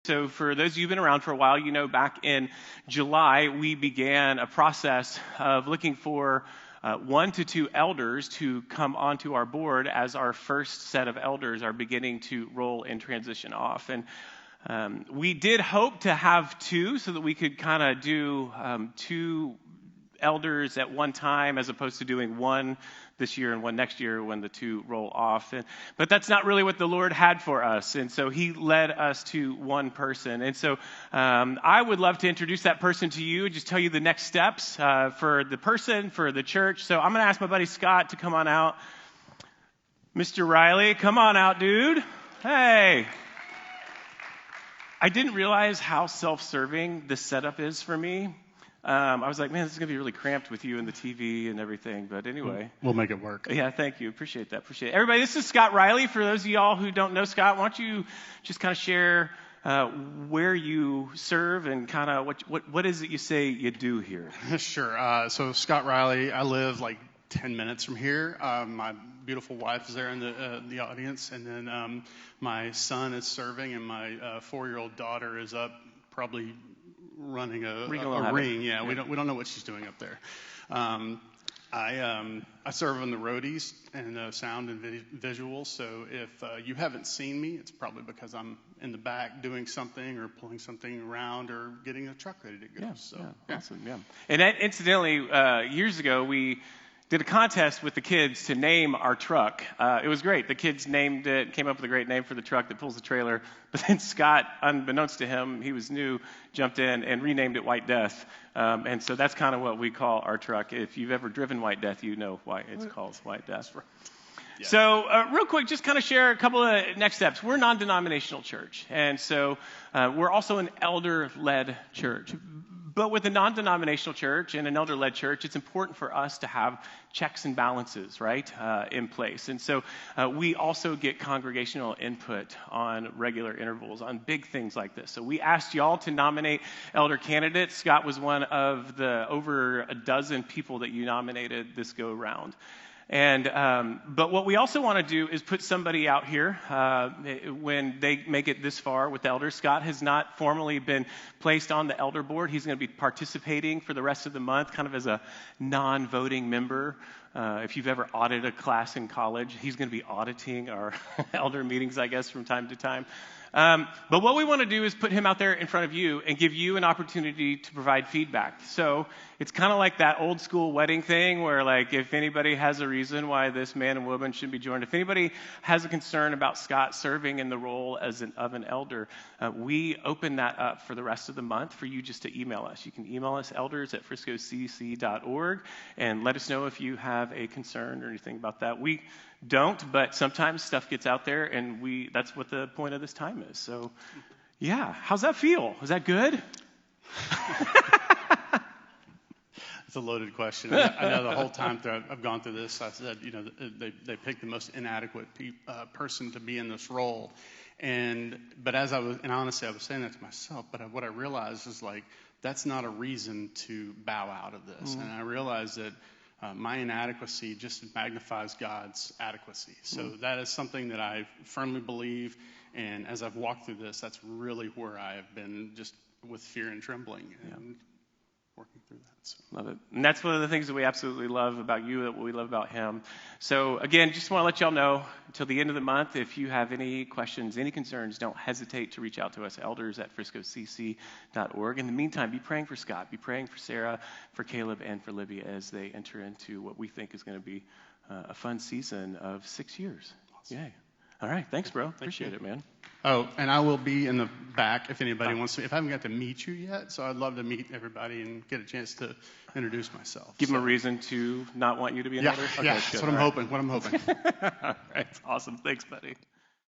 So for those of you who've been around for a while, you know back in July, we began a process of looking for 1 to 2 elders to come onto our board as our first set of elders are beginning to roll and transition off. And we did hope to have 2 so that we could kind of do 2 elders at one time as opposed to doing 1 this year and 1 next year when the 2 roll off. But that's not really what the Lord had for us. And so he led us to 1 person. And so I would love to introduce that person to you, just tell you the next steps for the person, for the church. So I'm going to ask my buddy Scott to come on out. Mr. Riley, come on out, dude. Hey. I didn't realize how self-serving this setup is for me. I was like, man, this is going to be really cramped with you and the TV and everything. But anyway. We'll make it work. Yeah, thank you. Appreciate that. Appreciate it. Everybody, this is Scott Riley. For those of y'all who don't know Scott, why don't you just kind of share where you serve and kind of what is it you say you do here? Sure. So Scott Riley, I live like 10 minutes from here. My beautiful wife is there in the audience. And then my son is serving, and my 4-year-old daughter is up probably running a ring. Yeah, we don't know what she's doing up there. I serve on the roadies and sound and visual. So if you haven't seen me, it's probably because I'm in the back doing something or pulling something around or getting a truck ready to go. Yeah. Awesome. Yeah. And incidentally, years ago we did a contest with the kids to name our truck. It was great. The kids named it, came up with a great name for the truck that pulls the trailer. But then Scott, unbeknownst to him, he was new, jumped in and renamed it White Death. And so that's kind of what we call our truck. If you've ever driven White Death, you know why it's called White Death. Yeah. So real quick, just kind of share a couple of next steps. We're a non-denominational church. And so we're also an elder-led church. But with a non-denominational church and an elder-led church, it's important for us to have checks and balances, right, in place. And so we also get congregational input on regular intervals on big things like this. So we asked y'all to nominate elder candidates. Scott was one of the over a dozen people that you nominated this go-round. And but what we also want to do is put somebody out here when they make it this far with the elders. Scott has not formally been placed on the elder board. He's going to be participating for the rest of the month, kind of as a non-voting member. If you've ever audited a class in college, he's going to be auditing our elder meetings, I guess, from time to time. But what we want to do is put him out there in front of you and give you an opportunity to provide feedback. So it's kind of like that old school wedding thing where, like, if anybody has a reason why this man and woman should be joined, if anybody has a concern about Scott serving in the role of an elder, we open that up for the rest of the month for you just to email us. You can email us elders@friscocc.org and let us know if you have a concern or anything about that. We don't, but sometimes stuff gets out there, and that's what the point of this time is. So, yeah. How's that feel? Is that good? It's a loaded question. I know the whole time I've gone through this, I said, they picked the most inadequate person to be in this role. But honestly, I was saying that to myself, but what I realized is, like, that's not a reason to bow out of this. And I realized that my inadequacy just magnifies God's adequacy. So that is something that I firmly believe, and as I've walked through this, that's really where I have been, just with fear and trembling and working through that. So. Love it. And that's one of the things that we absolutely love about you, that we love about him. So again, just want to let y'all know, until the end of the month, if you have any questions, any concerns, don't hesitate to reach out to us, elders@friscocc.org. In the meantime, be praying for Scott, be praying for Sarah, for Caleb, and for Libya as they enter into what we think is going to be a fun season of 6 years. Awesome. Yay. All right. Thanks, bro. Appreciate it, man. Oh, and I will be in the back if anybody wants to. If I haven't got to meet you yet, so I'd love to meet everybody and get a chance to introduce myself. Give them a reason to not want you to be an elder? Yeah, that's what I'm hoping. All right. Awesome. Thanks, buddy.